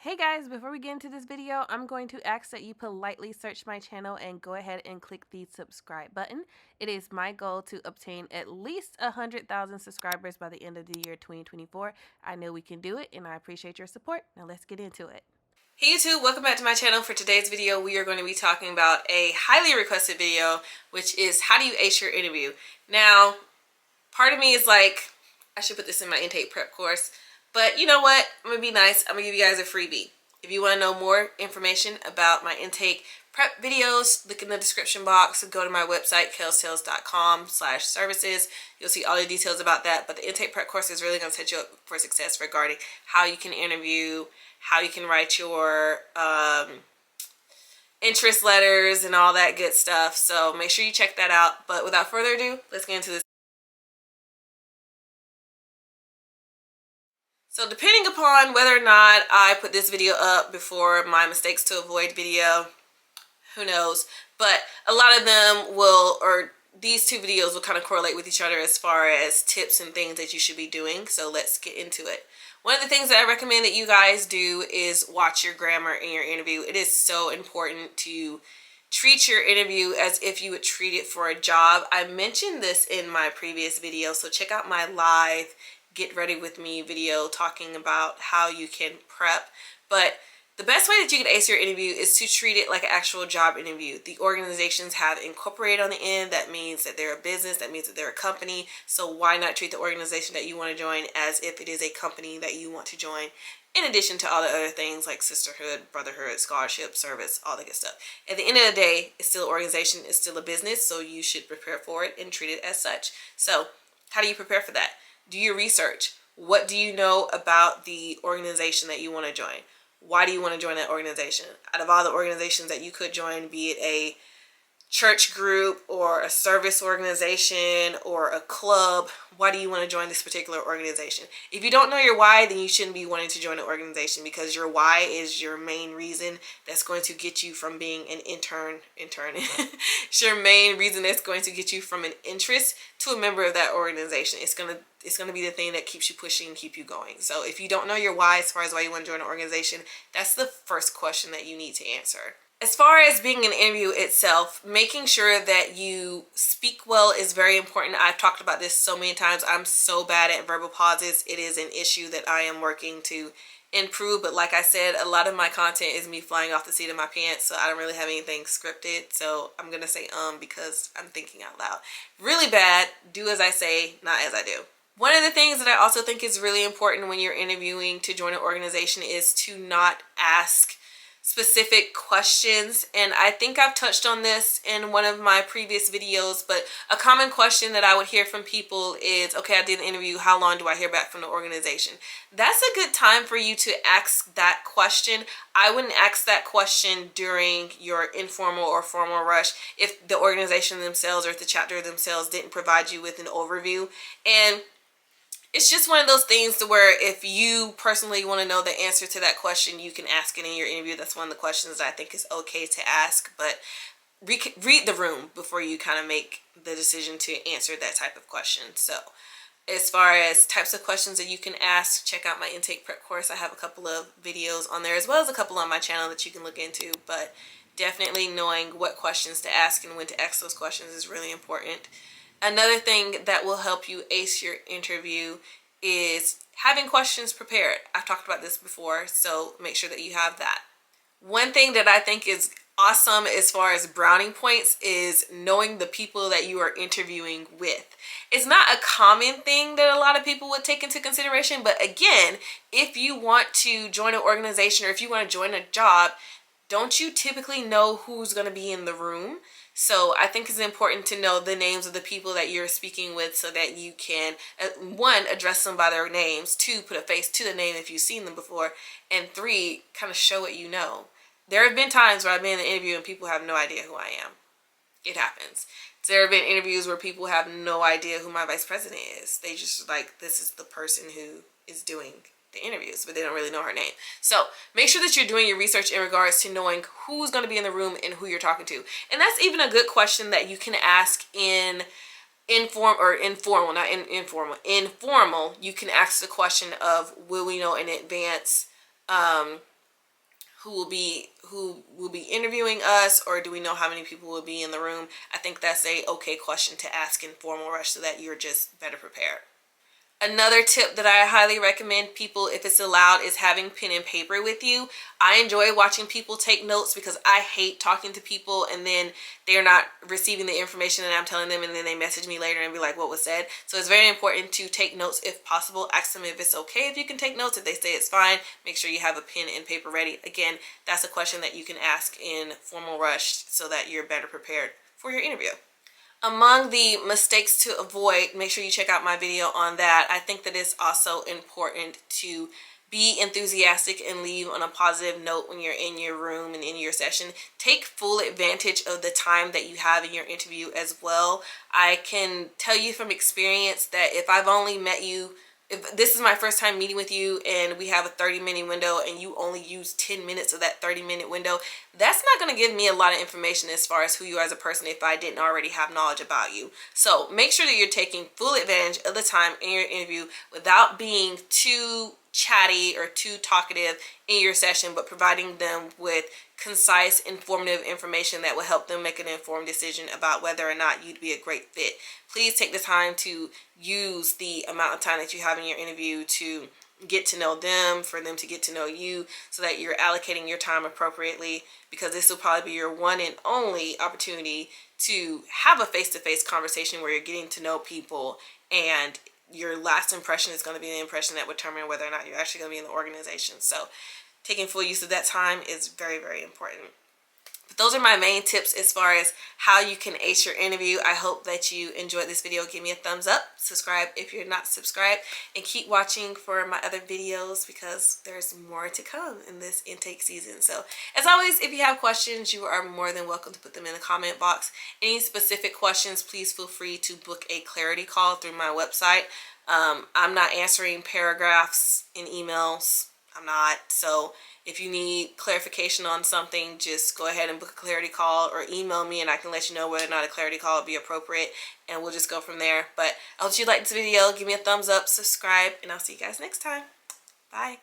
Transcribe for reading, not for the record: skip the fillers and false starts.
Hey guys, before we get into this video, I'm going to ask that you politely search my channel and go ahead and click the subscribe button. It is my goal to obtain at least 100,000 subscribers by the end of the year 2024. I know we can do it and I appreciate your support. Now let's get into it. Hey YouTube, welcome back to my channel. For today's video, we are going to be talking about a highly requested video, which is how do you ace your interview? Now, part of me is like, I should put this in my intake prep course. But you know what? I'm going to be nice. I'm going to give you guys a freebie. If you want to know more information about my intake prep videos, look in the description box. Go to my website, kelstells.com/services. You'll see all the details about that. But the intake prep course is really going to set you up for success regarding how you can interview, how you can write your interest letters and all that good stuff. So make sure you check that out. But without further ado, let's get into this. So depending upon whether or not I put this video up before my mistakes to avoid video, who knows, but a lot of them will, or these two videos will kind of correlate with each other as far as tips and things that you should be doing. So let's get into it. One of the things that I recommend that you guys do is watch your grammar in your interview. It is so important to treat your interview as if you would treat it for a job. I mentioned this in my previous video, so check out my live Get Ready With Me video talking about how you can prep. But the best way that you can ace your interview is to treat it like an actual job interview. The organizations have incorporated on the end. That means that they're a business. That means that they're a company. So why not treat the organization that you want to join as if it is a company that you want to join, in addition to all the other things like sisterhood, brotherhood, scholarship, service, all that good stuff. At the end of the day, it's still an organization. It's still a business. So you should prepare for it and treat it as such. So how do you prepare for that? Do your research. What do you know about the organization that you want to join? Why do you want to join that organization? Out of all the organizations that you could join, be it a church group or a service organization or a club, why do you want to join this particular organization? If you don't know your why, then you shouldn't be wanting to join an organization, because your why is your main reason that's going to get you from being an intern. It's your main reason that's going to get you from an interest to a member of that organization. It's gonna be the thing that keeps you pushing and keep you going. So if you don't know your why as far as why you want to join an organization, that's the first question that you need to answer. As far as being an interview itself, making sure that you speak well is very important. I've talked about this so many times. I'm so bad at verbal pauses. It is an issue that I am working to improve. But like I said, a lot of my content is me flying off the seat of my pants. So I don't really have anything scripted. So I'm going to say because I'm thinking out loud. Really bad. Do as I say, not as I do. One of the things that I also think is really important when you're interviewing to join an organization is to not ask specific questions. And I think I've touched on this in one of my previous videos, but a common question that I would hear from people is, okay, I did an interview, how long do I hear back from the organization? That's a good time for you to ask that question. I wouldn't ask that question during your informal or formal rush if the organization themselves or if the chapter themselves didn't provide you with an overview. And it's just one of those things to where if you personally want to know the answer to that question, you can ask it in your interview. That's one of the questions that I think is okay to ask, but read the room before you kind of make the decision to answer that type of question. So as far as types of questions that you can ask, check out my intake prep course. I have a couple of videos on there as well as a couple on my channel that you can look into, but definitely knowing what questions to ask and when to ask those questions is really important. Another thing that will help you ace your interview is having questions prepared. I've talked about this before, so make sure that you have that. One thing that I think is awesome as far as brownie points is knowing the people that you are interviewing with. It's not a common thing that a lot of people would take into consideration, but again, if you want to join an organization or if you want to join a job, don't you typically know who's going to be in the room? So I think it's important to know the names of the people that you're speaking with so that you can, one, address them by their names, two, put a face to the name if you've seen them before, and three, kind of show what you know. There have been times where I've been in an interview and people have no idea who I am. It happens. There have been interviews where people have no idea who my vice president is. They just like, this is the person who is doing the interviews, but they don't really know her name. So make sure that you're doing your research in regards to knowing who's going to be in the room and who you're talking to. And that's even a good question that you can ask in informal. You can ask the question of, will we know in advance who will be interviewing us, or do we know how many people will be in the room? I think that's a okay question to ask in Formal Rush so that you're just better prepared. Another tip that I highly recommend people, if it's allowed, is having pen and paper with you. I enjoy watching people take notes because I hate talking to people and then they're not receiving the information that I'm telling them, and then they message me later and be like, what was said? So it's very important to take notes if possible. Ask them if it's okay if you can take notes. If they say it's fine, make sure you have a pen and paper ready. Again, that's a question that you can ask in Formal Rush so that you're better prepared for your interview. Among the mistakes to avoid, make sure you check out my video on that. I think that it's also important to be enthusiastic and leave on a positive note when you're in your room and in your session. Take full advantage of the time that you have in your interview as well. I can tell you from experience that if I've only met you, if this is my first time meeting with you and we have a 30-minute window and you only use 10 minutes of that 30-minute window, that's not going to give me a lot of information as far as who you are as a person if I didn't already have knowledge about you. So make sure that you're taking full advantage of the time in your interview without being too chatty or too talkative in your session, but providing them with concise, informative information that will help them make an informed decision about whether or not you'd be a great fit. Please take the time to use the amount of time that you have in your interview to get to know them, for them to get to know you, so that you're allocating your time appropriately, because this will probably be your one and only opportunity to have a face-to-face conversation where you're getting to know people, and your last impression is going to be the impression that will determine whether or not you're actually going to be in the organization. So taking full use of that time is very, very important. But those are my main tips as far as how you can ace your interview. I hope that you enjoyed this video. Give me a thumbs up, subscribe if you're not subscribed, and keep watching for my other videos because there's more to come in this intake season. So as always, if you have questions, you are more than welcome to put them in the comment box. Any specific questions, please feel free to book a clarity call through my website. I'm not answering paragraphs in emails. I'm not. So if you need clarification on something, just go ahead and book a clarity call or email me and I can let you know whether or not a clarity call would be appropriate, and we'll just go from there. But I hope you liked this video. Give me a thumbs up, subscribe, and I'll see you guys next time. Bye.